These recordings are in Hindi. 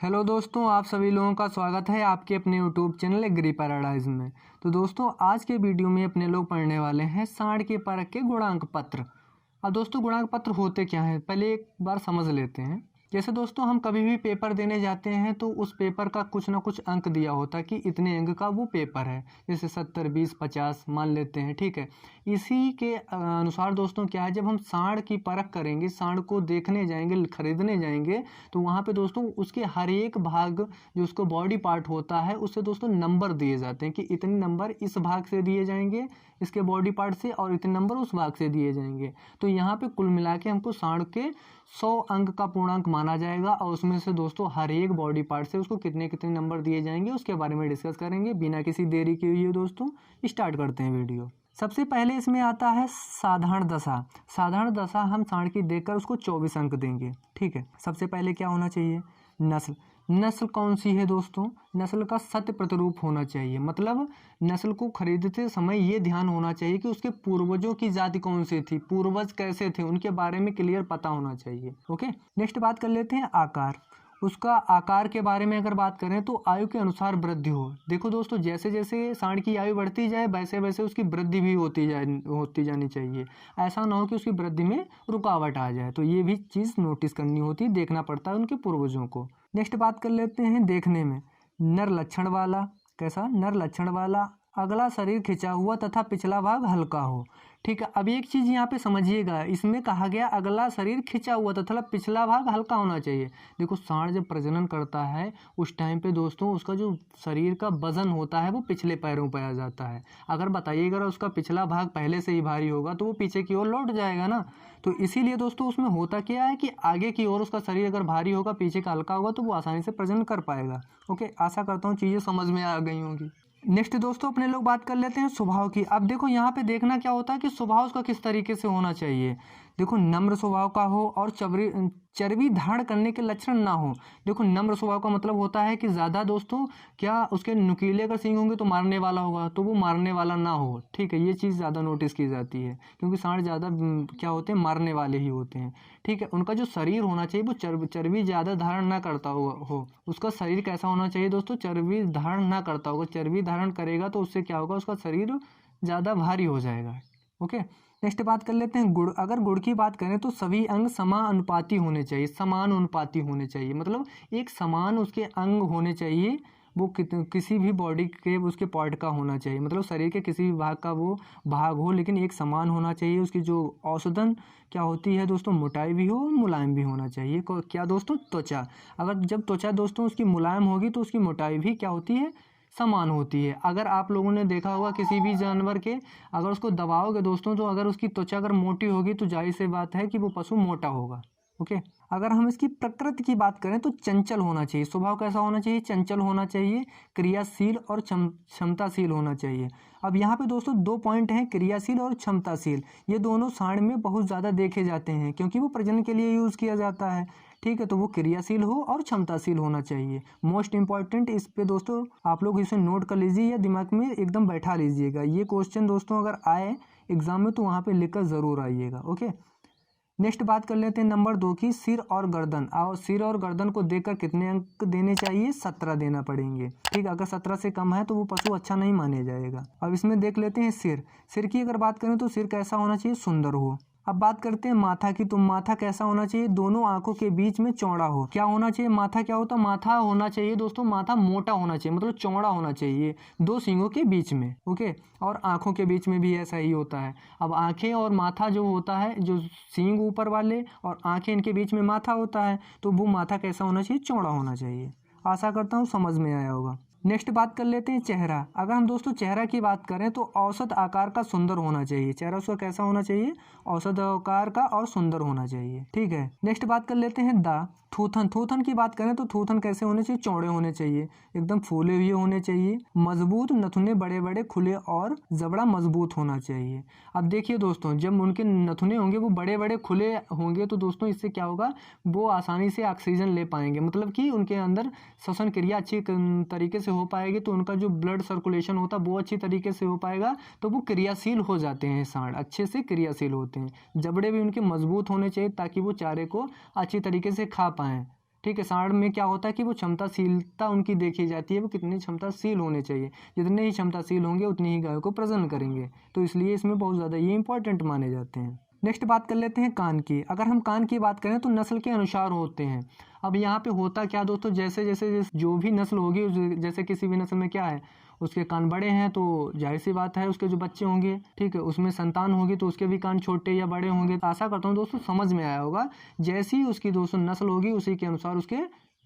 हेलो दोस्तों, आप सभी लोगों का स्वागत है आपके अपने यूट्यूब चैनल एग्री पैराडाइज में। तो दोस्तों, आज के वीडियो में अपने लोग पढ़ने वाले हैं सांड के परख के गुणांक पत्र। अब दोस्तों, गुणांक पत्र होते क्या हैं पहले एक बार समझ लेते हैं। जैसे दोस्तों, हम कभी भी पेपर देने जाते हैं तो उस पेपर का कुछ ना कुछ अंक दिया होता है कि इतने अंक का वो पेपर है। जैसे 70, 20, 50 मान लेते हैं, ठीक है। इसी के अनुसार दोस्तों क्या है, जब हम सांड की परख करेंगे, सांड को देखने जाएंगे, खरीदने जाएंगे, तो वहाँ पे दोस्तों उसके हर एक भाग जो उसको बॉडी पार्ट होता है उससे दोस्तों नंबर दिए जाते हैं कि इतने नंबर इस भाग से दिए जाएंगे इसके बॉडी पार्ट से, और इतने नंबर उस भाग से दिए जाएंगे। तो यहाँ पे कुल मिला के हमको सांड के 100 अंक का पूर्णांक माना जाएगा, और उसमें से दोस्तों हर एक बॉडी पार्ट से उसको कितने कितने नंबर दिए जाएंगे उसके बारे में डिस्कस करेंगे। बिना किसी देरी के हुए दोस्तों स्टार्ट करते हैं वीडियो। सबसे पहले इसमें आता है साधारण दशा। साधारण दशा हम सांड की देखकर उसको 24 अंक देंगे, ठीक है। सबसे पहले क्या होना चाहिए, नस्ल। नस्ल कौन सी है दोस्तों, नस्ल का सत्य प्रतिरूप होना चाहिए। मतलब नस्ल को खरीदते समय ये ध्यान होना चाहिए कि उसके पूर्वजों की जाति कौन सी थी, पूर्वज कैसे थे, उनके बारे में क्लियर पता होना चाहिए। ओके, नेक्स्ट बात कर लेते हैं आकार। उसका आकार के बारे में अगर बात करें तो आयु के अनुसार वृद्धि हो। देखो दोस्तों, जैसे जैसे सांड की आयु बढ़ती जाए वैसे वैसे उसकी वृद्धि भी होती जानी चाहिए। ऐसा ना हो कि उसकी वृद्धि में रुकावट आ जाए। तो ये भी चीज़ नोटिस करनी होती है, देखना पड़ता है उनके पूर्वजों को। नेक्स्ट बात कर लेते हैं देखने में। नर लक्षण वाला। कैसा, नर लक्षण वाला। अगला शरीर खिंचा हुआ तथा पिछला भाग हल्का हो, ठीक है। अब एक चीज़ यहाँ पे समझिएगा, इसमें कहा गया अगला शरीर खिंचा हुआ तथा पिछला भाग हल्का होना चाहिए। देखो, सांड जब प्रजनन करता है उस टाइम पे दोस्तों उसका जो शरीर का वजन होता है वो पिछले पैरों पर आ जाता है। अगर बताइएगा अगर उसका पिछला भाग पहले से ही भारी होगा तो वो पीछे की ओर लौट जाएगा ना। तो इसीलिए दोस्तों उसमें होता क्या है कि आगे की ओर उसका शरीर अगर भारी होगा, पीछे का हल्का होगा, तो वो आसानी से प्रजनन कर पाएगा। ओके, आशा करता हूँ चीज़ें समझ में आ गई होंगी। नेक्स्ट दोस्तों अपने लोग बात कर लेते हैं स्वभाव की। अब देखो यहाँ पे देखना क्या होता है कि स्वभाव उसका किस तरीके से होना चाहिए। देखो, नम्र स्वभाव का हो और चर्बी धारण करने के लक्षण ना हो। देखो, नम्र स्वभाव का मतलब होता है कि ज़्यादा दोस्तों क्या उसके नुकीले अगर सींग होंगे तो मारने वाला होगा, तो वो मारने वाला ना हो, ठीक है। ये चीज़ ज़्यादा नोटिस की जाती है क्योंकि सांड ज़्यादा क्या होते हैं, मारने वाले ही होते हैं, ठीक है। उनका जो शरीर होना चाहिए वो चर्बी ज़्यादा धारण ना करता हो। उसका शरीर कैसा होना चाहिए दोस्तों, चर्बी धारण ना करता होगा। चर्बी धारण करेगा तो उससे क्या होगा, उसका शरीर ज़्यादा भारी हो जाएगा। ओके, नेक्स्ट बात कर लेते हैं गुण। अगर गुण की बात करें तो सभी अंग समानुपाती होने चाहिए। समानुपाती होने चाहिए मतलब एक समान उसके अंग होने चाहिए। वो किसी भी बॉडी के उसके पार्ट का होना चाहिए, मतलब शरीर के किसी भी भाग का वो भाग हो, लेकिन एक समान होना चाहिए। उसकी जो औसतन क्या होती है दोस्तों, मोटाई भी हो, मुलायम भी होना चाहिए। क्या दोस्तों, त्वचा। अगर जब त्वचा दोस्तों उसकी मुलायम होगी तो उसकी मोटाई भी क्या होती है, समान होती है। अगर आप लोगों ने देखा होगा किसी भी जानवर के अगर उसको दबाओगे दोस्तों, तो अगर उसकी त्वचा अगर मोटी होगी तो जाहिर सी बात है कि वो पशु मोटा होगा। ओके, अगर हम इसकी प्रकृति की बात करें तो चंचल होना चाहिए। स्वभाव कैसा होना चाहिए, चंचल होना चाहिए, क्रियाशील और क्षमताशील होना चाहिए। अब यहाँ पे दोस्तों 2 पॉइंट हैं, क्रियाशील और क्षमताशील। ये दोनों सांड में बहुत ज़्यादा देखे जाते हैं क्योंकि वो प्रजनन के लिए यूज़ किया जाता है, ठीक है। तो वो क्रियाशील हो और क्षमताशील होना चाहिए। मोस्ट इंपॉर्टेंट, इस पे दोस्तों आप लोग इसे नोट कर लीजिए या दिमाग में एकदम बैठा लीजिएगा। ये क्वेश्चन दोस्तों अगर आए एग्जाम में तो वहाँ पे लिखकर ज़रूर आइएगा। ओके, नेक्स्ट बात कर लेते हैं नंबर 2 की, सिर और गर्दन। और सिर और गर्दन को देखकर कितने अंक देने चाहिए, 17 देना पड़ेंगे, ठीक है। अगर 17 से कम है तो वो पशु अच्छा नहीं माने जाएगा। अब इसमें देख लेते हैं सिर। सिर की अगर बात करें तो सिर कैसा होना चाहिए, सुंदर हो। अब बात करते हैं माथा की, तो माथा कैसा होना चाहिए, दोनों आंखों के बीच में चौड़ा हो। क्या होना चाहिए, माथा क्या होता है, माथा होना चाहिए दोस्तों, माथा मोटा होना चाहिए, मतलब चौड़ा होना चाहिए 2 सींगों के बीच में। ओके, और आंखों के बीच में भी ऐसा ही होता है। अब आंखें और माथा जो होता है, जो सींग ऊपर वाले और आंखें इनके बीच में माथा होता है, तो वो माथा कैसा होना चाहिए, चौड़ा होना चाहिए। आशा करता हूँ समझ में आया होगा। नेक्स्ट बात कर लेते हैं चेहरा। अगर हम दोस्तों चेहरा की बात करें तो औसत आकार का सुंदर होना चाहिए। चेहरा उसका कैसा होना चाहिए, औसत आकार का और सुंदर होना चाहिए, ठीक है। नेक्स्ट बात कर लेते हैं थूथन। थूथन की बात करें तो थूथन कैसे होने चाहिए, चौड़े होने चाहिए, एकदम फूले हुए होने चाहिए, मजबूत, नथुने बड़े बड़े खुले और जबड़ा मजबूत होना चाहिए। अब देखिए दोस्तों, जब उनके नथुने होंगे वो बड़े बड़े खुले होंगे तो दोस्तों इससे क्या होगा, वो आसानी से ऑक्सीजन ले पाएंगे, मतलब कि उनके अंदर श्वसन क्रिया अच्छी तरीके से हो पाएगी, तो उनका जो ब्लड सर्कुलेशन होता है वो अच्छी तरीके से हो पाएगा, तो वो क्रियाशील हो जाते हैं। सांड अच्छे से क्रियाशील होते हैं। जबड़े भी उनके मजबूत होने चाहिए ताकि वो चारे को अच्छी तरीके से खा पाएँ, ठीक है। सांड में क्या होता है कि वो क्षमताशीलता उनकी देखी जाती है, वो कितनी क्षमताशील होने चाहिए, जितने ही क्षमताशील होंगे उतनी ही गाय को प्रजनन करेंगे, तो इसलिए इसमें बहुत ज़्यादा ये इंपॉर्टेंट माने जाते हैं। नेक्स्ट बात कर लेते हैं कान की। अगर हम कान की बात करें तो नस्ल के अनुसार होते हैं। अब यहाँ पे होता क्या दोस्तों, जैसे जैसे जो भी नस्ल होगी, जैसे किसी भी नस्ल में क्या है, उसके कान बड़े हैं तो जाहिर सी बात है उसके जो बच्चे होंगे, ठीक है, उसमें संतान होगी तो उसके भी कान छोटे या बड़े होंगे। तो आशा करता हूँ दोस्तों समझ में आया होगा। जैसी उसकी दोस्तों नस्ल होगी उसी के अनुसार उसके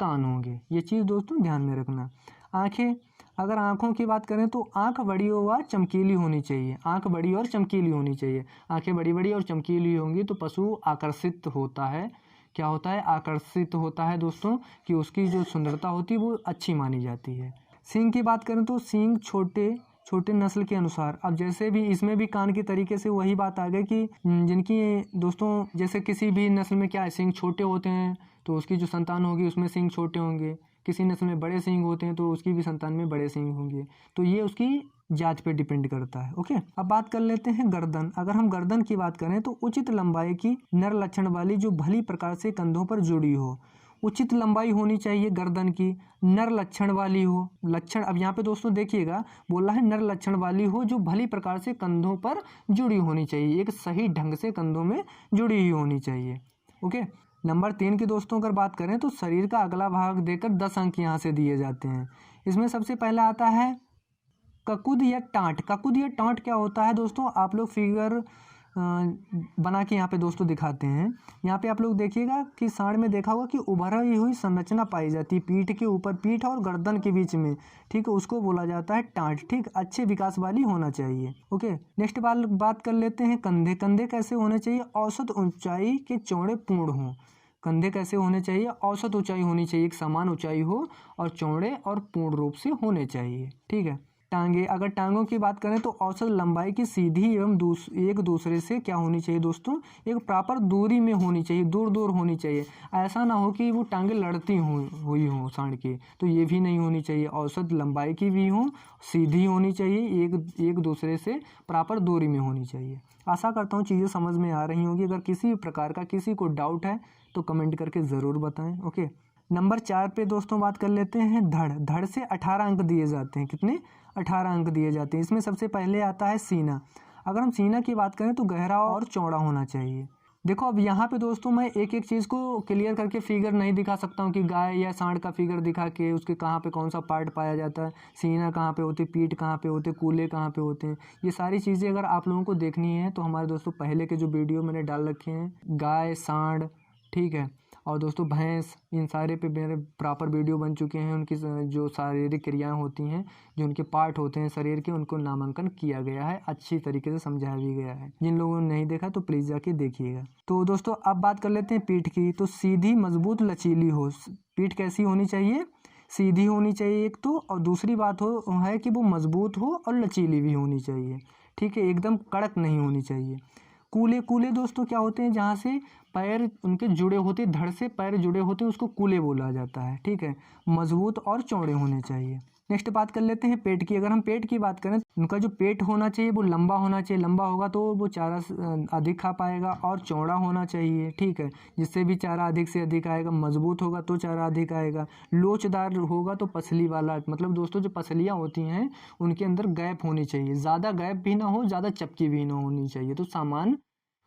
कान होंगे, ये चीज़ दोस्तों ध्यान में रखना। आँखें, अगर आँखों की बात करें तो आँख बड़ी व चमकीली होनी चाहिए, आँख बड़ी और चमकीली होनी चाहिए। आँखें बड़ी बड़ी और चमकीली होंगी तो पशु आकर्षित होता है, क्या होता है, आकर्षित होता है दोस्तों, कि उसकी जो सुंदरता होती है वो अच्छी मानी जाती है। सींग की बात करें तो सींग छोटे छोटे नस्ल के अनुसार, अब जैसे भी इसमें भी कान की तरीके से वही बात आ गई कि जिनकी दोस्तों जैसे किसी भी नस्ल में क्या है, सींग छोटे होते हैं तो उसकी जो संतान होगी उसमें सींग छोटे होंगे, किसी नस्ल में बड़े सींग होते हैं तो उसकी भी संतान में बड़े सींग होंगे, तो ये उसकी जात पे डिपेंड करता है। ओके, अब बात कर लेते हैं गर्दन। अगर हम गर्दन की बात करें तो उचित लंबाई की नर लक्षण वाली जो भली प्रकार से कंधों पर जुड़ी हो, उचित लंबाई होनी चाहिए गर्दन की, नर लक्षण वाली हो। लक्षण, अब यहाँ पे दोस्तों देखिएगा बोला है नर लक्षण वाली हो जो भली प्रकार से कंधों पर जुड़ी होनी चाहिए, एक सही ढंग से कंधों में जुड़ी हुई होनी चाहिए। ओके, नंबर 3 की दोस्तों अगर बात करें तो शरीर का अगला भाग देकर 10 अंक यहाँ से दिए जाते हैं। इसमें सबसे पहला आता है ककुद या टाँट। ककुद या टाँट क्या होता है दोस्तों, आप लोग फिगर बना के यहाँ पे दोस्तों दिखाते हैं। यहाँ पे आप लोग देखिएगा कि सांड में देखा होगा कि उभरी हुई संरचना पाई जाती है पीठ के ऊपर, पीठ और गर्दन के बीच में, ठीक है, उसको बोला जाता है टाँट। ठीक, अच्छे विकास वाली होना चाहिए। ओके, नेक्स्ट बात कर लेते हैं कंधे। कंधे कैसे होने चाहिए, औसत ऊंचाई के चौड़े पूर्ण हों। कंधे कैसे होने चाहिए, औसत ऊंचाई होनी चाहिए, एक समान ऊंचाई हो और चौड़े और पूर्ण रूप से होने चाहिए। ठीक है। टांगे, अगर टांगों की बात करें तो औसत लंबाई की सीधी एवं एक दूसरे से क्या होनी चाहिए दोस्तों, एक प्रॉपर दूरी में होनी चाहिए, दूर दूर होनी चाहिए। ऐसा ना हो कि वो टांगे लड़ती हुई हों सांड की, तो ये भी नहीं होनी चाहिए। औसत लंबाई की भी हो, सीधी होनी चाहिए, एक दूसरे से प्रॉपर दूरी में होनी चाहिए। आशा करता हूँ चीज़ें समझ में आ रही होंगी। अगर किसी भी प्रकार का किसी को डाउट है तो कमेंट करके ज़रूर बताएं। ओके, नंबर 4 पे दोस्तों बात कर लेते हैं धड़। धड़ से 18 अंक दिए जाते हैं। कितने, 18 अंक दिए जाते हैं। इसमें सबसे पहले आता है सीना। अगर हम सीना की बात करें तो गहरा और चौड़ा होना चाहिए। देखो अब यहाँ पे दोस्तों मैं एक एक चीज़ को क्लियर करके फिगर नहीं दिखा सकता हूँ कि गाय या सांड का फिगर दिखा के उसके कहाँ पे कौन सा पार्ट पाया जाता है, सीना कहाँ पे होती है, पीठ कहाँ पे होते, कूल्हे कहाँ पे होते हैं। ये सारी चीज़ें अगर आप लोगों को देखनी है तो हमारे दोस्तों पहले के जो वीडियो मैंने डाल रखे हैं, गाय, सांड, ठीक है, और दोस्तों भैंस, इन सारे पे मेरे प्रॉपर वीडियो बन चुके हैं। उनकी जो शारीरिक क्रियाएं होती हैं, जो उनके पार्ट होते हैं शरीर के, उनको नामांकन किया गया है, अच्छी तरीके से समझाया भी गया है। जिन लोगों ने नहीं देखा तो प्लीज़ जाके देखिएगा। तो दोस्तों अब बात कर लेते हैं पीठ की। तो सीधी, मजबूत, लचीली हो। पीठ कैसी होनी चाहिए, सीधी होनी चाहिए एक तो, और दूसरी बात है कि वो मजबूत हो और लचीली भी होनी चाहिए। ठीक है, एकदम कड़क नहीं होनी चाहिए। कूले, कूले दोस्तों क्या होते हैं, जहाँ से पैर उनके जुड़े होते, धड़ से पैर जुड़े होते हैं, उसको कूले बोला जाता है। ठीक है, मजबूत और चौड़े होने चाहिए। नेक्स्ट बात कर लेते हैं पेट की। अगर हम पेट की बात करें, उनका जो पेट होना चाहिए वो लंबा होना चाहिए। लंबा होगा तो वो चारा अधिक खा पाएगा, और चौड़ा होना चाहिए। ठीक है, जिससे भी चारा अधिक से अधिक आएगा। मजबूत होगा तो चारा अधिक आएगा। लोचदार होगा तो पसली वाला, मतलब दोस्तों जो पसलियाँ होती हैं उनके अंदर गैप होनी चाहिए, ज़्यादा गैप भी ना हो, ज़्यादा चपकी भी ना होनी चाहिए। तो सामान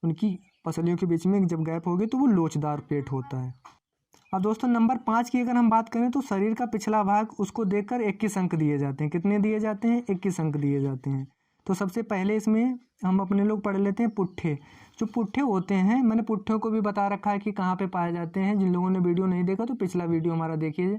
उनकी पसलियों के बीच में जब गैप होगी तो वो लोचदार पेट होता है। अब दोस्तों नंबर 5 की अगर हम बात करें तो शरीर का पिछला भाग, उसको देखकर 21 अंक दिए जाते हैं। कितने दिए जाते हैं, 21 अंक दिए जाते हैं। तो सबसे पहले इसमें हम अपने लोग पढ़ लेते हैं पुट्ठे। जो पुट्ठे होते हैं, मैंने पुट्ठों को भी बता रखा है कि कहाँ पे पाए जाते हैं। जिन लोगों ने वीडियो नहीं देखा तो पिछला वीडियो हमारा देखिए,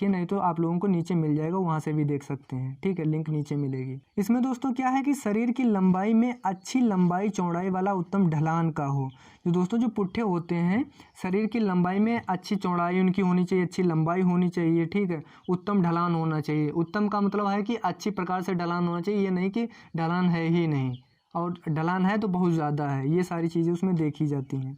नहीं तो आप लोगों को नीचे मिल जाएगा, वहाँ से भी देख सकते हैं। ठीक है, लिंक नीचे मिलेगी। इसमें दोस्तों क्या है कि शरीर की लंबाई में अच्छी लंबाई चौड़ाई वाला उत्तम ढलान का हो। जो दोस्तों जो पुट्ठे होते हैं, शरीर की लंबाई में अच्छी चौड़ाई उनकी होनी चाहिए, अच्छी लंबाई होनी चाहिए। ठीक है, उत्तम ढलान होना चाहिए। उत्तम का मतलब है कि अच्छी प्रकार से ढलान होना चाहिए, ये नहीं कि ढलान है ही नहीं और ढलान है तो बहुत ज़्यादा है। ये सारी चीज़ें उसमें देखी जाती हैं।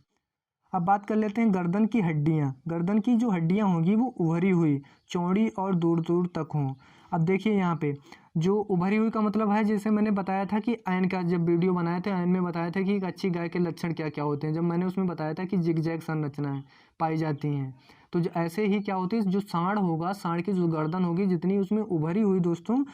अब बात कर लेते हैं गर्दन की हड्डियाँ। गर्दन की जो हड्डियाँ होंगी वो उभरी हुई, चौड़ी और दूर दूर तक हों। अब देखिए यहाँ पे जो उभरी हुई का मतलब है, जैसे मैंने बताया था कि ऐन का जब वीडियो बनाया था, ऐन में बताया था कि एक अच्छी गाय के लक्षण क्या क्या होते हैं। जब मैंने उसमें बताया था कि जिगजैग संरचनाएं पाई जाती हैं, तो ऐसे ही क्या होती है, जो सांड होगा, सांड की जो गर्दन होगी, जितनी उसमें उभरी हुई दोस्तों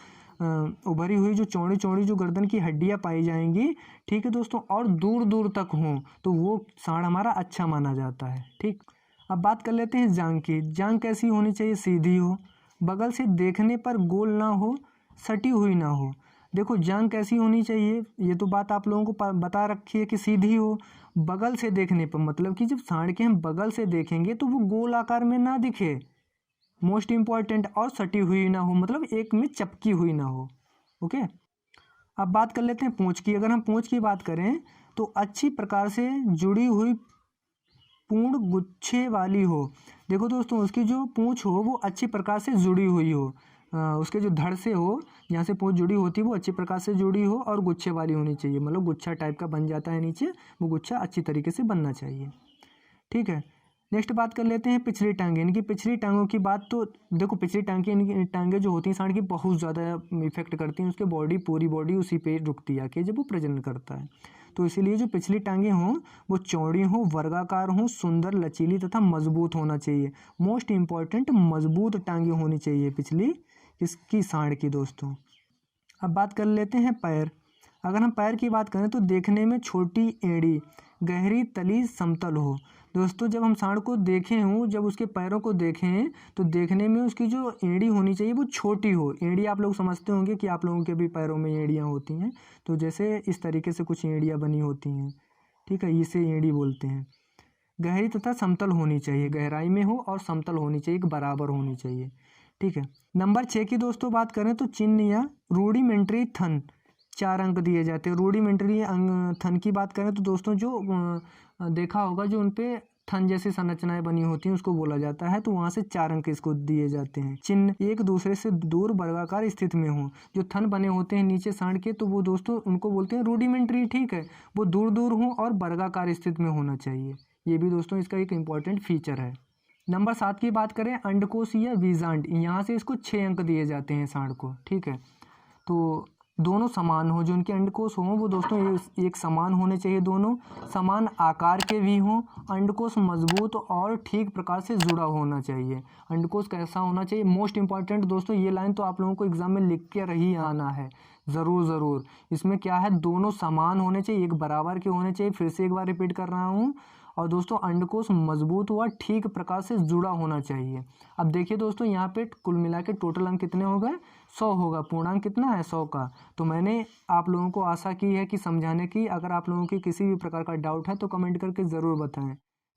उभरी हुई जो चौड़ी चौड़ी जो गर्दन की हड्डियां पाई जाएंगी, ठीक है दोस्तों, और दूर दूर तक हों, तो वो सांड हमारा अच्छा माना जाता है। ठीक, अब बात कर लेते हैं जांग की। जांग कैसी होनी चाहिए? सीधी हो, बगल से देखने पर गोल ना हो, सटी हुई ना हो। देखो जांग कैसी होनी चाहिए, ये तो बात आप लोगों को बता रखी है कि सीधी हो। बगल से देखने पर मतलब कि जब सांड के हम बगल से देखेंगे तो वो गोल आकार में ना दिखे, मोस्ट इंपॉर्टेंट, और सटी हुई ना हो, मतलब एक में चपकी हुई ना हो। ओके, अब बात कर लेते हैं पूंछ की। अगर हम पूंछ की बात करें तो अच्छी प्रकार से जुड़ी हुई पूर्ण गुच्छे वाली हो। देखो दोस्तों, उसकी जो पूंछ हो वो अच्छी प्रकार से जुड़ी हुई हो, उसके जो धड़ से हो, जहाँ से पूंछ जुड़ी होती है वो अच्छी प्रकार से जुड़ी हो और गुच्छे वाली होनी चाहिए, मतलब गुच्छा टाइप का बन जाता है नीचे, वो गुच्छा अच्छी तरीके से बनना चाहिए। ठीक है, नेक्स्ट बात कर लेते हैं पिछली टांगे। इनकी पिछली टांगों की बात, तो देखो पिछली टांगे, इनकी टांगे जो होती हैं सांड की बहुत ज़्यादा इफेक्ट करती हैं, उसके बॉडी पूरी बॉडी उसी पे रुकती है आके जब वो प्रजनन करता है। तो इसीलिए जो पिछली टांगे हों वो चौड़ी हों, वर्गाकार हों, सुंदर, लचीली तथा मजबूत होना चाहिए। मोस्ट इंपॉर्टेंट, मजबूत टांगे होनी चाहिए पिछली इसकी सांड की दोस्तों। अब बात कर लेते हैं पैर। अगर हम पैर की बात करें तो देखने में छोटी एड़ी, गहरी तली, समतल हो। दोस्तों जब हम सांड को देखें हों, जब उसके पैरों को देखें तो देखने में उसकी जो एड़ी होनी चाहिए वो छोटी हो। एड़ी आप लोग समझते होंगे कि आप लोगों के भी पैरों में एड़ियाँ होती हैं, तो जैसे इस तरीके से कुछ एड़ियाँ बनी होती हैं, ठीक है, इसे एड़ी बोलते हैं। गहरी तथा समतल होनी चाहिए, गहराई में हो और समतल होनी चाहिए, एक बराबर होनी चाहिए। ठीक है, नंबर 6 की दोस्तों बात करें तो चिन्ह या रूडिमेंट्री थन 4 अंक दिए जाते हैं। रूडिमेंट्री थन की बात करें तो दोस्तों जो देखा होगा जो उनपे थन जैसी संरचनाएं बनी होती हैं उसको बोला जाता है, तो वहाँ से 4 अंक इसको दिए जाते हैं। चिन्ह एक दूसरे से दूर वर्गाकार स्थिति में हो। जो थन बने होते हैं नीचे सांड के, तो वो दोस्तों उनको बोलते हैं रूडिमेंट्री, ठीक है, वो दूर दूर हों और वर्गाकार स्थिति में होना चाहिए। ये भी दोस्तों इसका एक इम्पॉर्टेंट फीचर है। नंबर 7 की बात करें, अंडकोश या बीजांड, यहाँ से इसको 6 अंक दिए जाते हैं सांड को। ठीक है, तो दोनों समान हो, जो उनके अंडकोश हों वो दोस्तों एक समान होने चाहिए, दोनों समान आकार के भी हों, अंडकोश मजबूत और ठीक प्रकार से जुड़ा होना चाहिए। अंडकोश कैसा होना चाहिए, मोस्ट इंपॉर्टेंट दोस्तों, ये लाइन तो आप लोगों को एग्जाम में लिख के ही आना है, ज़रूर। इसमें क्या है, दोनों समान होने चाहिए, एक बराबर के होने चाहिए। फिर से एक बार रिपीट कर रहा हूँ, और दोस्तों अंडकोश मजबूत व ठीक प्रकार से जुड़ा होना चाहिए। अब देखिए दोस्तों, यहाँ पे कुल मिला के टोटल अंक कितने हो गए, 100 होगा। पूर्णांक कितना है, 100 का। तो मैंने आप लोगों को आशा की है कि समझाने की। अगर आप लोगों की किसी भी प्रकार का डाउट है तो कमेंट करके ज़रूर बताएं,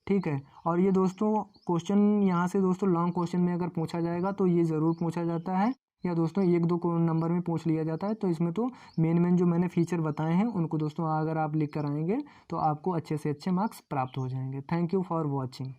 ठीक है। और ये दोस्तों क्वेश्चन यहाँ से दोस्तों लॉन्ग क्वेश्चन में अगर पूछा जाएगा तो ये ज़रूर पूछा जाता है, या दोस्तों 1-2 नंबर में पूछ लिया जाता है। तो इसमें तो मेन जो मैंने फीचर बताए हैं उनको दोस्तों अगर आप लिख कर आएंगे तो आपको अच्छे से अच्छे मार्क्स प्राप्त हो जाएंगे। Thank you for watching.